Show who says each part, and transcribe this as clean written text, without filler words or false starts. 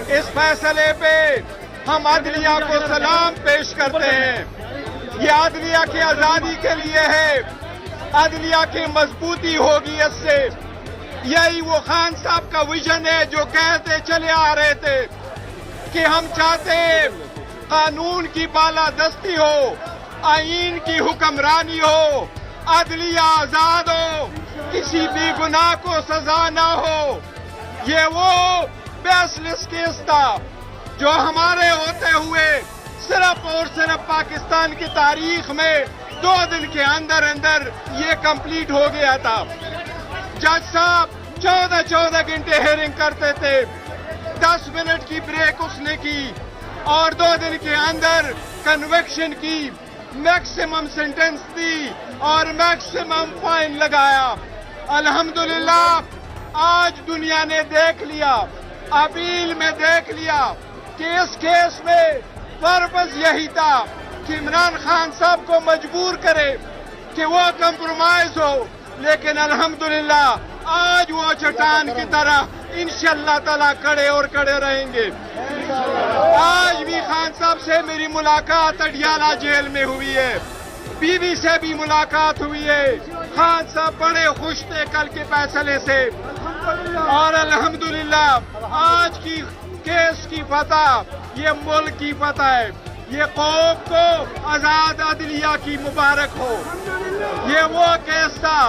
Speaker 1: اس فیصلے پہ ہم عدلیہ کو سلام پیش کرتے ہیں. یہ عدلیہ کی آزادی کے لیے ہے، عدلیہ کی مضبوطی ہوگی اس سے. یہی وہ خان صاحب کا ویژن ہے جو کہتے چلے آ رہے تھے کہ ہم چاہتے ہیں قانون کی بالادستی ہو، آئین کی حکمرانی ہو، عدلیہ آزاد ہو، کسی بھی گناہ کو سزا نہ ہو. یہ وہ بیس لیس کیس تھا جو ہمارے ہوتے ہوئے صرف اور صرف پاکستان کی تاریخ میں 2 دن کے اندر اندر یہ کمپلیٹ ہو گیا تھا. جج صاحب 14 گھنٹے ہیئرنگ کرتے تھے، 10 منٹ کی بریک اس نے کی اور 2 دن کے اندر کنوکشن کی، میکسیمم سینٹنس دی اور میکسیمم فائن لگایا. الحمدللہ آج دنیا نے دیکھ لیا، اپیل میں دیکھ لیا کہ اس کیس میں پرپز یہی تھا کہ عمران خان صاحب کو مجبور کرے کہ وہ کمپرومائز ہو، لیکن الحمدللہ آج وہ چٹان کی طرح انشاءاللہ تعالیٰ کھڑے رہیں گے. آج بھی خان صاحب سے میری ملاقات اڈیالہ جیل میں ہوئی ہے، بیوی سے بھی ملاقات ہوئی ہے. خان صاحب بڑے خوش تھے کل کے فیصلے سے، اور الحمدللہ آج کی کیس کی فتح یہ ملک کی فتح ہے. یہ قوم کو آزاد عدلیہ کی مبارک ہو. یہ وہ کیس تھا